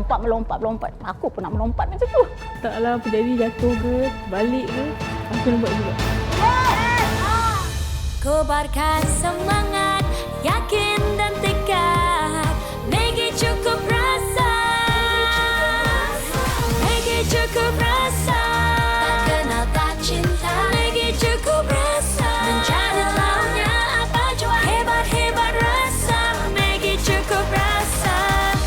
melompat. Aku pun nak melompat macam tu. Taklah apa jadi, jatuh ke, balik ke, aku nak buat juga. Kobarkan semangat, yakin dan tekad. Maggi cukup rasa. Maggi cukup rasa. Tak kenal tak cinta. Maggi cukup rasa. Mencari tahunya apa jua. Hebat rasa. Maggi cukup rasa.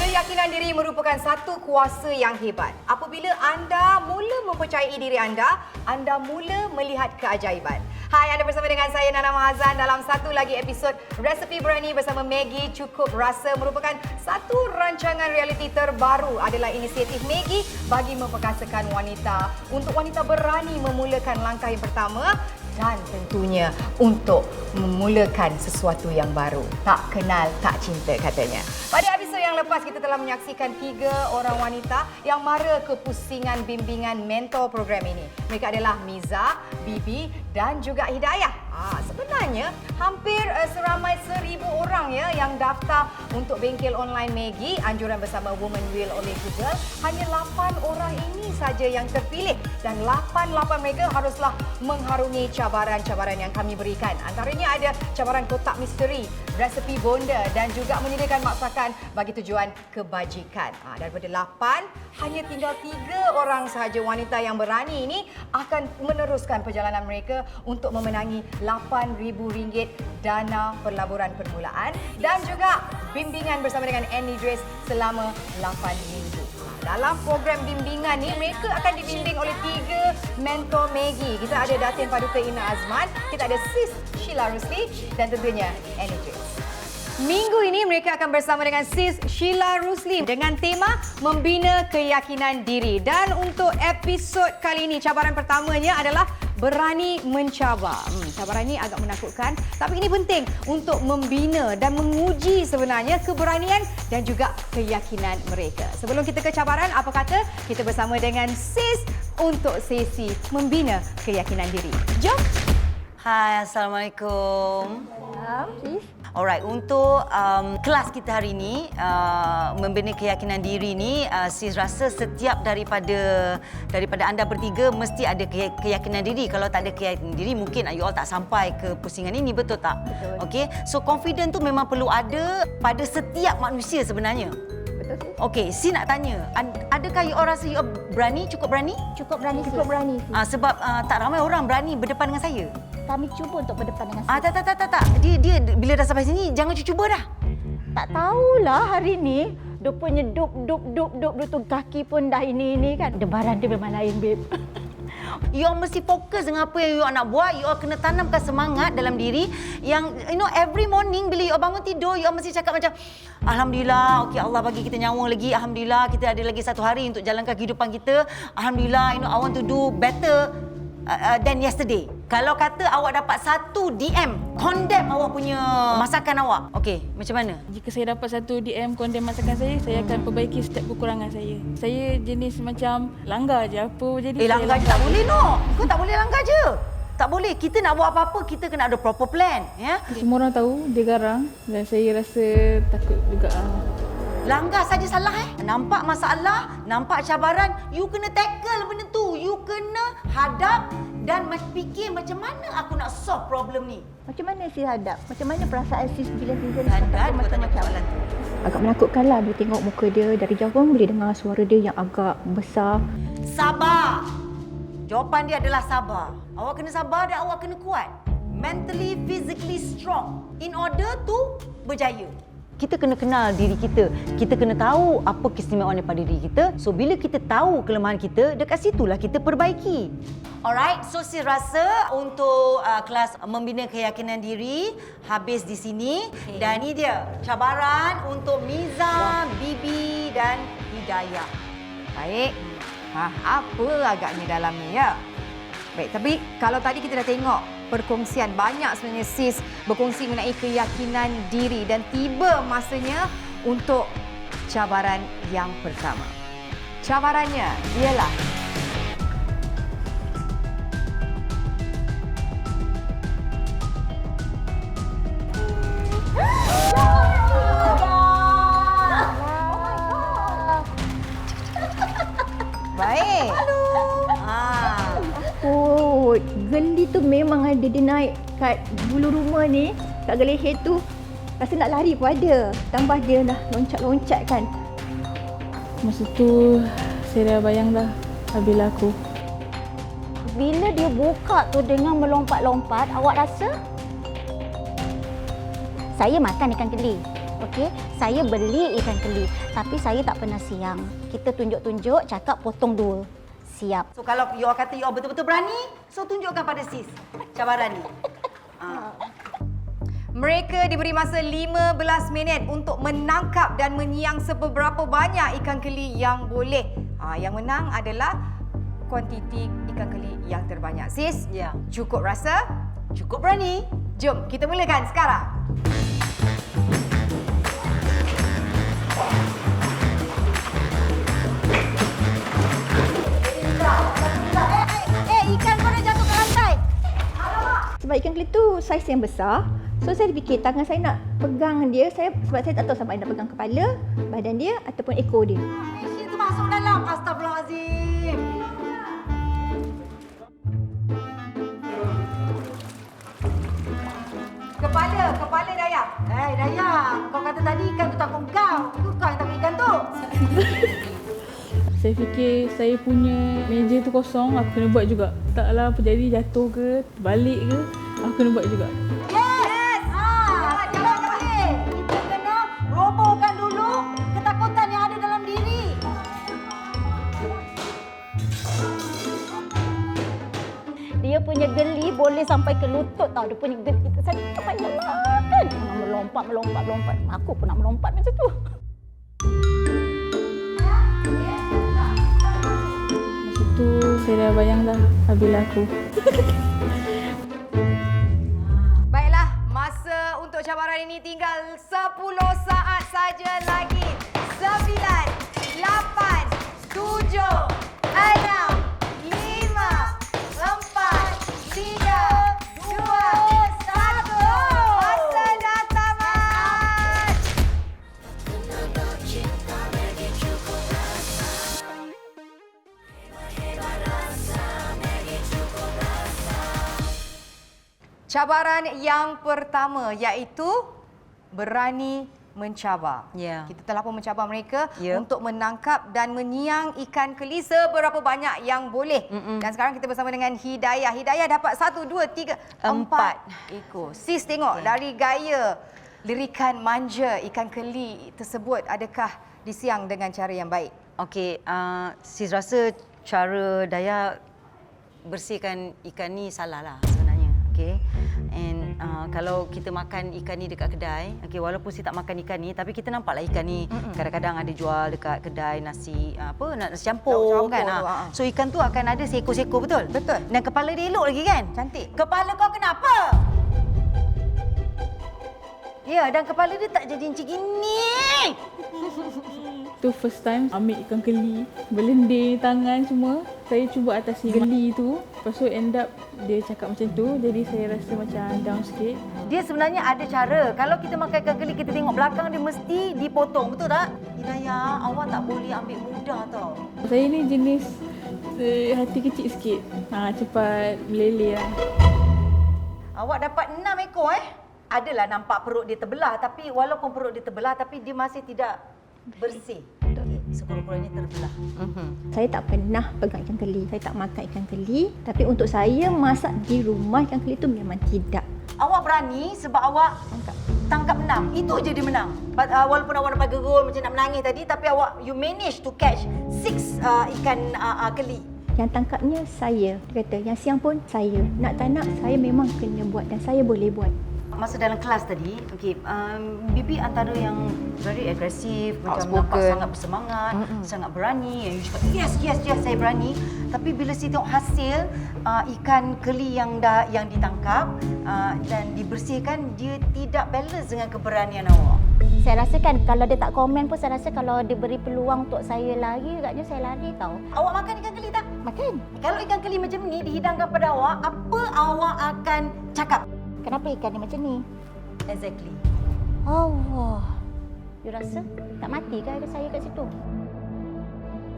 Keyakinan diri merupakan satu kuasa yang hebat. Apabila anda mula mempercayai diri anda mula melihat keajaiban. Hai, anda bersama dengan saya Nana Mahazan dalam satu lagi episod Resepi Berani bersama Maggi Cukup Rasa, merupakan satu rancangan realiti terbaru. Adalah inisiatif Maggi bagi memperkasakan wanita untuk wanita berani memulakan langkah yang pertama dan tentunya untuk memulakan sesuatu yang baru. Tak kenal, tak cinta katanya. Pada episod yang lepas kita telah menyaksikan 3 orang wanita yang mara kepusingan bimbingan mentor program ini. Mereka adalah Miza, Bibi dan juga Hidayah. Sebenarnya hampir seramai 1,000 orang ya yang daftar untuk bengkel online Maggi anjuran bersama Woman Will oleh Google. Hanya 8 orang ini saja yang terpilih dan 8 mereka haruslah mengharungi cabaran-cabaran yang kami berikan. Antaranya ada cabaran kotak misteri, resepi bonda dan juga menyediakan masakan bagi tujuan kebajikan. Daripada 8, hanya tinggal 3 orang sahaja wanita yang berani ini akan meneruskan perjalanan mereka untuk memenangi RM8,000 dana perlaburan permulaan dan juga bimbingan bersama dengan Annie Idris selama 8 minggu. Dalam program bimbingan ni, mereka akan dibimbing oleh 3 mentor Maggi. Kita ada Datin Paduka Ina Azman, kita ada Sis Sheila Rusli dan tentunya Annie Idris. Minggu ini mereka akan bersama dengan Sis Sheila Rusli dengan tema Membina Keyakinan Diri. Dan untuk episod kali ini, cabaran pertamanya adalah berani mencabar. Cabaran ini agak menakutkan, tapi ini penting untuk membina dan menguji sebenarnya keberanian dan juga keyakinan mereka. Sebelum kita ke cabaran, apa kata kita bersama dengan Sis untuk sesi Membina Keyakinan Diri. Jom! Hai, Assalamualaikum. Salam, Sis. Alright, untuk kelas kita hari ini, membina keyakinan diri ni, Sis rasa setiap daripada anda bertiga mesti ada keyakinan diri. Kalau tak ada keyakinan diri, mungkin you all tak sampai ke pusingan ini, betul tak? Betul. Okey, so confident tu memang perlu ada pada setiap manusia sebenarnya. Betul, Sis. Okey, Sis nak tanya, adakah you all rasa you all berani, cukup berani? Cukup berani, Sis. Sebab tak ramai orang berani berdepan dengan saya. Kami cuba untuk berdepan dengan Sis. Tak. Dia bila dah sampai sini, jangan cuba dah. Tak tahulah hari ni. Dia punya dup tu kaki pun dah ini kan. Debaran dia memang lain, babe. You all mesti fokus dengan apa yang you all nak buat. You all kena tanamkan semangat dalam diri. Yang, every morning bila you all bangun tidur, you all mesti cakap macam, Alhamdulillah, okey, Allah bagi kita nyawa lagi. Alhamdulillah, kita ada lagi satu hari untuk jalankan kehidupan kita. Alhamdulillah, I want to do better than yesterday. Kalau kata awak dapat 1 DM condemn awak punya masakan awak, okey, macam mana? Jika saya dapat 1 DM condemn masakan saya akan perbaiki setiap kekurangan saya. Saya jenis macam langgar je apa jadi. Langgar je tak boleh, no. Kau tak boleh langgar je. Tak boleh. Kita nak buat apa-apa, kita kena ada proper plan, ya. Semua orang tahu dia garang dan saya rasa takut juga. Langgar saja salah Nampak masalah, nampak cabaran, you kena tackle benda tu. You kena hadap dan fikir macam mana aku nak solve problem ni. Macam mana Sis hadap? Macam mana perasaan Sis bila Sis Dan macam-macam. Agak menakutkanlah bila tengok muka dia. Dari jauh pun boleh dengar suara dia yang agak besar. Sabar. Jawapan dia adalah sabar. Awak kena sabar dan awak kena kuat. Mentally, physically strong in order to berjaya. Kita kena kenal diri kita. Kita kena tahu apa keistimewaan daripada diri kita. So, bila kita tahu kelemahan kita, dekat situlah kita perbaiki. Alright, so Sis rasa untuk kelas membina keyakinan diri habis di sini. Okay. Dan ini dia cabaran untuk Miza, Bibi dan Hidayah. Baik. Apa agaknya dalam ni ya? Baik, tapi kalau tadi kita dah tengok perkongsian, banyak sebenarnya Sis berkongsi mengenai keyakinan diri dan tiba masanya untuk cabaran yang pertama. Cabarannya ialah memang ada dia naik kat bulu rumah ni, kat leher tu. Rasa nak lari pun ada. Tambah dia dah loncat-loncat kan. Masa tu saya dah bayang dah bila aku. Bila dia buka tu dengan melompat-lompat, awak rasa? Saya makan ikan keli. Okey, saya beli ikan keli, tapi saya tak pernah siang. Kita tunjuk-tunjuk, cakap potong 2. Siap. So kalau you all kata you all betul-betul berani, so tunjukkan pada sis cabaran ni. Mereka diberi masa 15 minit untuk menangkap dan menyiang seberapa banyak ikan keli yang boleh. Yang menang adalah kuantiti ikan keli yang terbanyak. Sis, Ya. cukup rasa? Cukup berani. Jom kita mulakan sekarang. Ikan kau dah jatuh ke lantai. Sebab ikan keli tu saiz yang besar, so saya fikir tangan saya nak pegang dia, sebab saya tak tahu sampai nak pegang kepala, badan dia ataupun ekor dia. Fish tu masuk dalam. Astagfirullahalazim. Kepala Dayang. Dayang, kau kata tadi ikan tu takut kau. Itu kau yang takut ikan tu. Saya fikir saya punya meja tu kosong, aku kena buat juga. Taklah apa jadi, jatuh ke, terbalik ke, aku kena buat juga. Yes! Jangan boleh. Kita kena robohkan dulu ketakutan yang ada dalam diri. Dia punya geli boleh sampai ke lutut tau. Dia punya geli kita saya tak payah makan. Melompat. Aku pun nak melompat macam tu. Masa tu saya dah bayang dah bila aku. Baiklah, masa untuk cabaran ini tinggal 10 saat saja lagi. 9, 8, 7, 6, 5, 4, 3, 2, 1. Masa dah tamat. Cabaran yang pertama iaitu berani mencabar. Ya. Kita telah pun mencabar mereka Ya. untuk menangkap dan menyiang ikan keli seberapa banyak yang boleh. Dan sekarang kita bersama dengan Hidayah. Hidayah dapat 1, 2, 3, 4 ekor. Sis tengok dari gaya lirikan manja ikan keli tersebut, adakah disiang dengan cara yang baik? Okey, sis rasa cara Daya bersihkan ikan ni salah lah sebenarnya. Okey. And kalau kita makan ikan ni dekat kedai, okey, walaupun saya tak makan ikan ni, tapi kita nampaklah ikan ni kadang-kadang ada jual dekat kedai nasi nasi campur Lauk kan. campur tu, So ikan tu akan ada seekor-seekor, betul? Betul. Dan kepala dia elok lagi kan? Cantik. Kepala kau kenapa? Ya, dan kepala dia tak jadi macam gini. Tu first time ambil ikan keli, berlendir tangan semua. Saya cuba atasi geli tu. Lepas tu end up dia cakap macam tu. Jadi saya rasa macam down sikit. Dia sebenarnya ada cara. Kalau kita makan ikan keli, kita tengok belakang dia mesti dipotong. Betul tak? Hidayah, awak tak boleh ambil mudah tau. Saya ni jenis hati kecil sikit. Cepat meleleh lah. Awak dapat 6 ekor Adalah nampak perut dia terbelah, tapi walaupun perut dia terbelah, tapi dia masih tidak bersih. Sekurang-kurangnya terbelah. Saya tak pernah pegang ikan keli. Saya tak makan ikan keli. Tapi untuk saya masak di rumah ikan keli tu memang tidak. Awak berani sebab awak tangkap 6. Itu je dia menang. Walaupun awak dapat gerul macam nak menangis tadi, tapi you manage to catch 6 ikan keli. Yang tangkapnya saya. Dia kata yang siang pun saya. Nak tak nak saya memang kena buat dan saya boleh buat. Masa dalam kelas tadi, okey, Bibi antara yang very agresif, macam Outspoken. nampak sangat bersemangat, sangat berani. Yang you cakap, yes, saya berani. Tapi bila saya tengok hasil ikan keli yang ditangkap dan dibersihkan, dia tidak balance dengan keberanian awak. Saya rasa kan kalau dia tak komen pun saya rasa kalau dia beri peluang untuk saya lari, agaknya saya lari tau. Awak makan ikan keli tak? Makan. Kalau ikan keli macam ni dihidangkan pada awak, apa awak akan cakap? Kenapa ikan ni macam ni? Exactly. Allah. You rasa tak mati ke saya kat situ?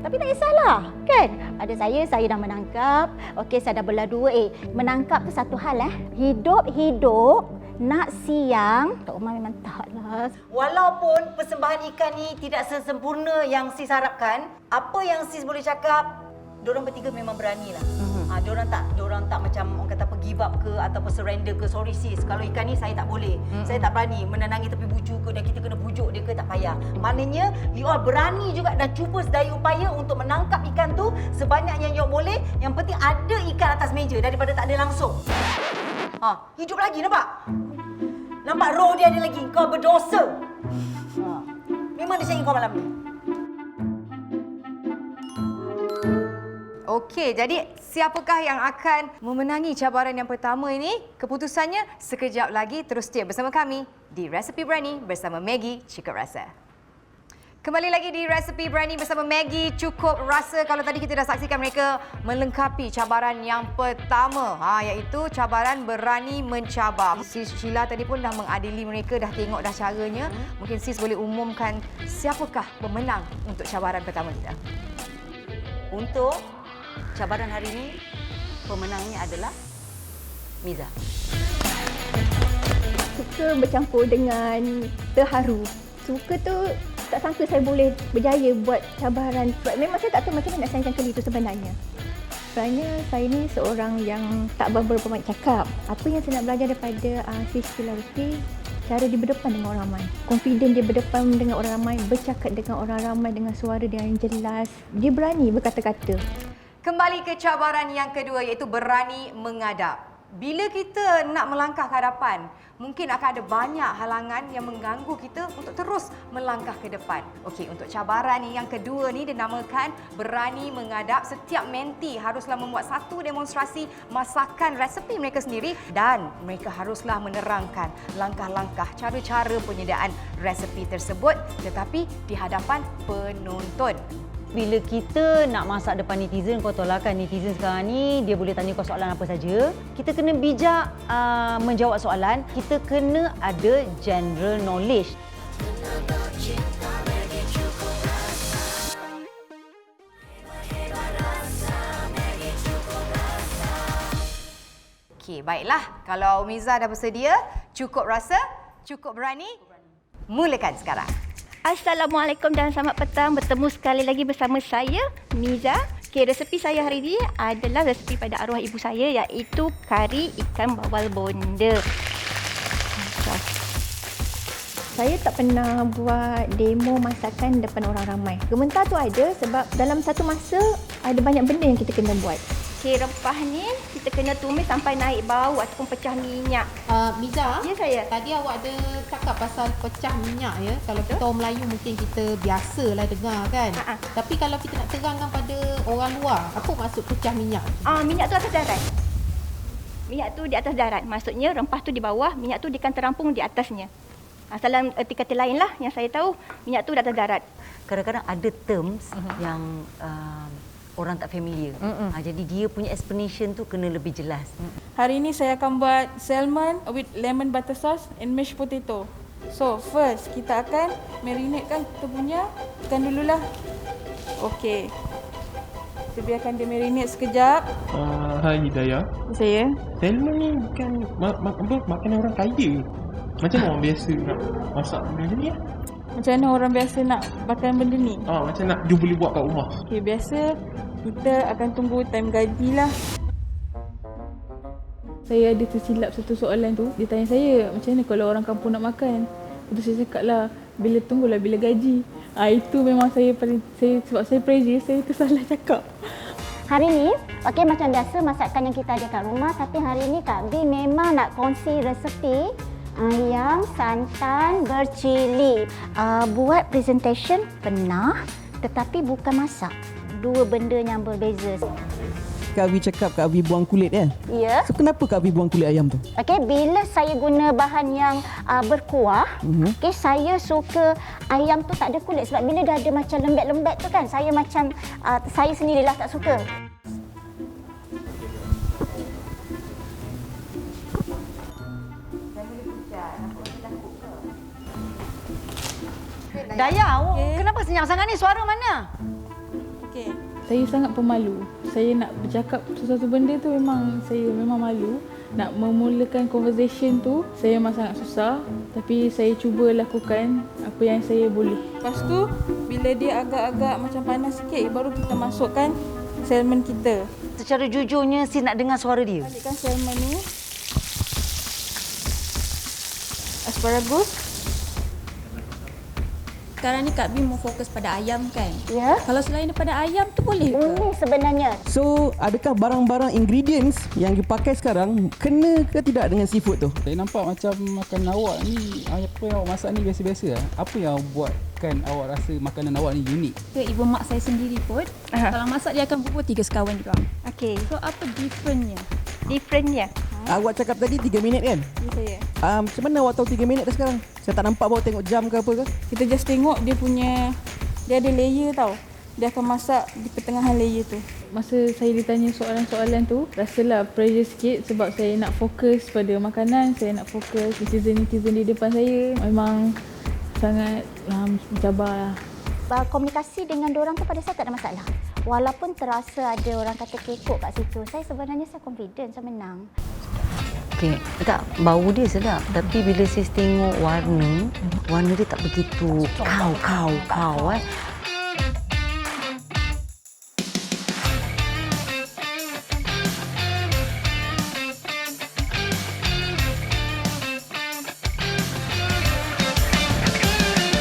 Tapi tak kisahlah, kan? Ada saya dah menangkap. Okey, saya dah belah dua. Menangkap tu satu hal Hidup nak siang, Tok Umar memang taklah. Walaupun persembahan ikan ni tidak sesempurna yang sis harapkan, apa yang sis boleh cakap, diorang bertiga memang berani lah. Diorang tak macam orang kata apa give up ke ataupun surrender ke. Sorry sis, kalau ikan ni saya tak boleh. Saya tak berani menenangi tepi bucu ke dan kita kena pujuk dia ke, tak payah. Maknanya you all berani juga dan cuba sedaya upaya untuk menangkap ikan tu sebanyak yang you all boleh. Yang penting ada ikan atas meja daripada tak ada langsung. Hidup lagi nampak? Nampak roh dia ada lagi. Kau berdosa. Memang dia cari kau malam ni. Okey, jadi siapakah yang akan memenangi cabaran yang pertama ini? Keputusannya sekejap lagi. Terus setia bersama kami di Resepi Berani bersama Maggie Cukup Rasa. Kembali lagi di Resepi Berani bersama Maggie Cukup Rasa. Kalau tadi kita dah saksikan mereka melengkapi cabaran yang pertama, iaitu cabaran berani mencabar. Sis Sheila tadi pun dah mengadili mereka, dah tengok dah caranya. Mungkin sis boleh umumkan siapakah pemenang untuk cabaran pertama kita? Untuk cabaran hari ini, pemenangnya adalah Miza. Suka bercampur dengan terharu. Suka tu tak sangka saya boleh berjaya buat cabaran. Sebab memang saya tak tahu macam mana nak sayangkan kali itu sebenarnya. Sebenarnya saya ni seorang yang tak berapa banyak cakap. Apa yang saya nak belajar daripada Sis Sheila Rusdi, cara dia berdepan dengan orang ramai. Confident dia berdepan dengan orang ramai, bercakap dengan orang ramai dengan suara dia yang jelas. Dia berani berkata-kata. Kembali ke cabaran yang kedua, iaitu berani menghadap. Bila kita nak melangkah ke hadapan, mungkin akan ada banyak halangan yang mengganggu kita untuk terus melangkah ke depan. Okey, untuk cabaran yang kedua ni dinamakan berani menghadap. Setiap menti haruslah membuat satu demonstrasi masakan resepi mereka sendiri dan mereka haruslah menerangkan langkah-langkah, cara-cara penyediaan resepi tersebut tetapi di hadapan penonton. Bila kita nak masak depan netizen, kau tahu lah kan netizen sekarang ni dia boleh tanya kau soalan apa saja. Kita kena bijak menjawab soalan. Kita kena ada general knowledge. Okey, baiklah. Kalau Miza dah bersedia, cukup rasa, cukup berani, mulakan sekarang. Assalamualaikum dan selamat petang. Bertemu sekali lagi bersama saya, Miza. Okey, resepi saya hari ini adalah resepi pada arwah ibu saya, iaitu kari ikan bawal bonda. Saya tak pernah buat demo masakan depan orang ramai. Gementar tu ada sebab dalam satu masa ada banyak benda yang kita kena buat. Okey, rempah ni kita kena tumis sampai naik bau ataupun pecah minyak. Miza, Ya, saya. tadi awak ada cakap pasal pecah minyak ya. Kalau kita orang Melayu mungkin kita biasalah dengar kan. Tapi kalau kita nak terangkan pada orang luar, apa maksud pecah minyak? Minyak tu atas darat. Minyak tu di atas darat. Maksudnya rempah tu di bawah, minyak tu dia akan terampung di atasnya. Dalam erti kata lain lah yang saya tahu, minyak tu di atas darat. Kadang-kadang ada terms yang orang tak familiar. Jadi dia punya explanation tu kena lebih jelas. Hari ini saya akan buat salmon with lemon butter sauce and mashed potato. So first kita akan marinatekan kita punya ikan dululah. Okey. Kita biarkan dia marinate sekejap. Hai Hidayah. Saya. Salmon ni bukan makanan orang kaya. Macam mana orang biasa nak masak benda ni? Macam mana orang biasa nak makan benda ni? Macam nak dia boleh buat kat rumah. Okey, biasa kita akan tunggu time gaji lah. Saya ada tersilap satu soalan tu. Dia tanya saya, macam mana kalau orang kampung nak makan? Lepas tu saya cakap lah, tunggulah bila gaji. Itu memang sebab saya pressure, saya tersalah cakap. Hari ni, okey macam biasa masakan yang kita ada kat rumah, tapi hari ni Kak B memang nak kongsi resepi ayam santan bercili. Buat presentation pernah, tetapi bukan masak. Dua benda yang berbeza. Kak Abi cakap Kak Abi buang kulit kan? Ya. So kenapa Kak Abi buang kulit ayam tu? Okey, bila saya guna bahan yang berkuah, okey, saya suka ayam tu tak ada kulit sebab bila dah ada macam lembek-lembek tu kan, saya macam saya sendirilah tak suka. Dayah, kenapa senyap sangat ni? Suara mana? Okey, Saya sangat pemalu. Saya nak bercakap sesuatu benda tu saya memang malu. Nak memulakan conversation tu saya memang sangat susah. Tapi saya cuba lakukan apa yang saya boleh. Lepas tu bila dia agak-agak macam panas sikit baru kita masukkan salmon kita. Secara jujurnya sis nak dengar suara dia. Balikkan salmon ni. Asparagus. Sekarang ni Kak Bi mau fokus pada ayam kan? Ya. Kalau selain daripada ayam tu boleh ke? Sebenarnya. So, adakah barang-barang ingredients yang dipakai sekarang kena ke tidak dengan seafood tu? Saya nampak macam makanan awak ni, apa yang awak masak ni biasa-biasa lah. Apa yang buatkan awak rasa makanan awak ni unik? Ibu mak saya sendiri pun, kalau masak dia akan bubur 3 sekawan juga. Okey. So apa differentnya? Differentnya. Awak cakap tadi 3 minit kan? Ni saya. Macam mana awak tahu 3 minit dah sekarang? Saya tak nampak bawa tengok jam ke apa ke? Kita just tengok dia ada layer tau. Dia akan masak di pertengahan layer tu. Masa saya ditanya soalan-soalan tu, rasalah pressure sikit sebab saya nak fokus pada makanan, saya nak fokus netizen-netizen di depan saya. Memang sangat mencabar lah. Komunikasi dengan diorang tu pada saya tak ada masalah. Walaupun terasa ada orang kata kekok kat situ, saya sebenarnya confident, saya menang. Okey, tak, bau dia sedap. Tapi bila sis tengok warna dia tak begitu kau.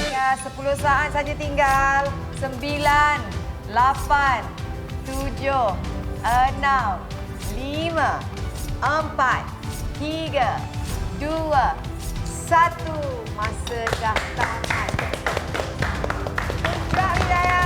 Ya, 10 saat saja tinggal. 9, 8, 7, 6, 5, 4, 3, 2, 1. Masa dah tamat. Gerak Hidayah.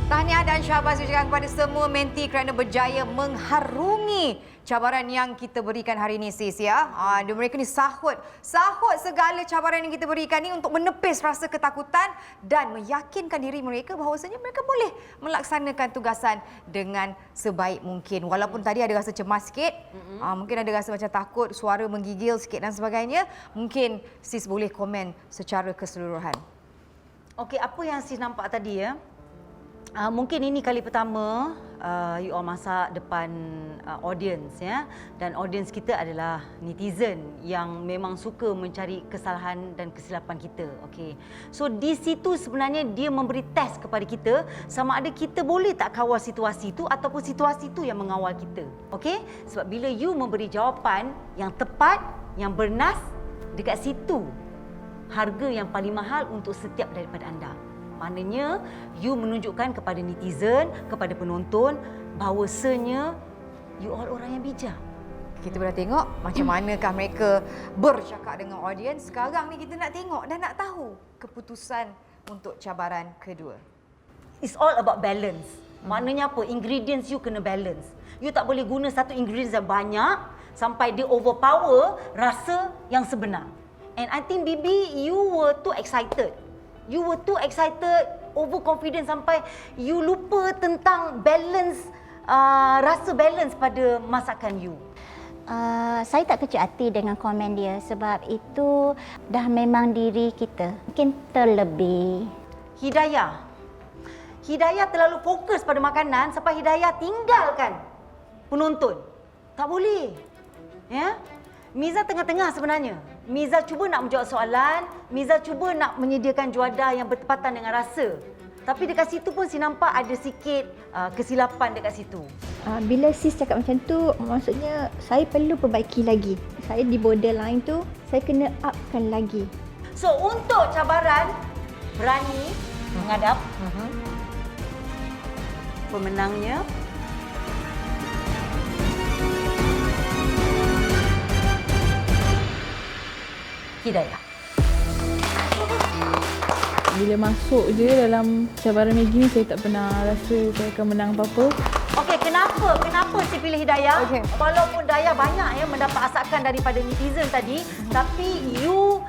Tahniah dan syabas ucapkan kepada semua menti kerana berjaya mengharungi cabaran yang kita berikan hari ini, sis, ya. Mereka ni sahut segala cabaran yang kita berikan ni untuk menepis rasa ketakutan dan meyakinkan diri mereka bahawasanya mereka boleh melaksanakan tugasan dengan sebaik mungkin. Walaupun tadi ada rasa cemas sikit, mungkin ada rasa macam takut, suara menggigil sikit dan sebagainya, mungkin sis boleh komen secara keseluruhan. Okey, apa yang sis nampak tadi ya? Mungkin ini kali pertama you all masak depan audience ya, dan audience kita adalah netizen yang memang suka mencari kesalahan dan kesilapan kita. Okey. So di situ sebenarnya dia memberi test kepada kita sama ada kita boleh tak kawal situasi itu ataupun situasi itu yang mengawal kita. Okey? Sebab bila you memberi jawapan yang tepat, yang bernas, dekat situ harga yang paling mahal untuk setiap daripada anda. Maknanya, you menunjukkan kepada netizen, kepada penonton bahawasanya you all orang yang bijak. Kita dah tengok macam manakah mereka bercakap dengan audiens. Sekarang ni kita nak tengok dan nak tahu keputusan untuk cabaran kedua. It's all about balance. Maknanya apa? Ingredients you kena balance. You tak boleh guna satu ingredients yang banyak sampai dia overpower rasa yang sebenar. And I think Bibi, you were too excited. You were too excited, overconfident sampai you lupa tentang balance, rasa balance pada masakan you. Saya tak kecil hati dengan komen dia sebab itu dah memang diri kita. Mungkin terlebih. Hidayah terlalu fokus pada makanan sampai Hidayah tinggalkan penonton. Tak boleh. Ya? Miza tengah-tengah sebenarnya. Miza cuba nak menjawab soalan, Miza cuba nak menyediakan juadah yang bertepatan dengan rasa. Tapi dekat situ pun saya nampak ada sikit kesilapan dekat situ. Bila sis cakap macam tu, maksudnya saya perlu perbaiki lagi. Saya di borderline tu, saya kena upkan lagi. So untuk cabaran, berani menghadap. Pemenangnya Hidayah. Bila masuk je dalam cabaran Maggi ni, saya tak pernah rasa saya akan menang apa-apa. Okey, kenapa saya pilih Hidayah? Okay. Walaupun Dayah banyak ya mendapat asakan daripada netizen tadi, tapi you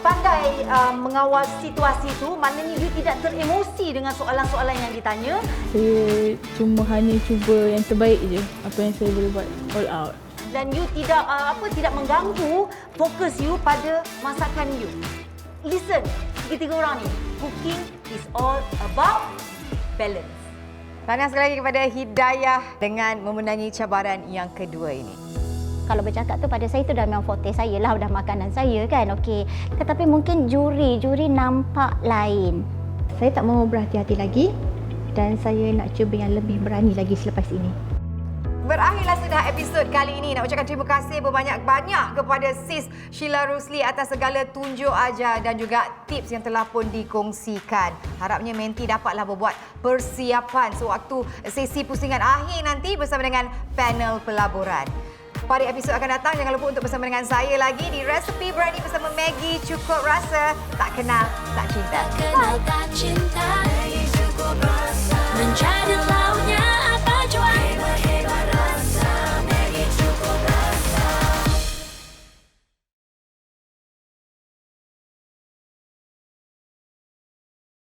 pandai mengawal situasi tu, maknanya you tidak teremosi dengan soalan-soalan yang ditanya. Saya cuma hanya cuba yang terbaik je. Apa yang saya boleh buat, all out. Dan you tidak mengganggu fokus you pada masakan you. Listen, tiga orang ni, cooking is all about balance. Tahniah sekali lagi kepada Hidayah dengan memenangi cabaran yang kedua ini. Kalau bercakap tu pada saya tu dah memang forte saya lah, dah makanan saya kan. Okey. Tetapi mungkin juri nampak lain. Saya tak mau berhati-hati lagi dan saya nak cuba yang lebih berani lagi selepas ini. Berakhirlah sudah episod kali ini. Nak ucapkan terima kasih berbanyak-banyak kepada Sis Sheila Rusli atas segala tunjuk ajar dan juga tips yang telah pun dikongsikan. Harapnya menti dapatlah berbuat persiapan sewaktu sesi pusingan akhir nanti bersama dengan panel pelaburan. Pada episod akan datang, jangan lupa untuk bersama dengan saya lagi di Resepi Berani bersama Maggie Cukup Rasa. Tak kenal, tak cinta. Tak kenal, tak cinta. Maggie Cukup Rasa. Menjadi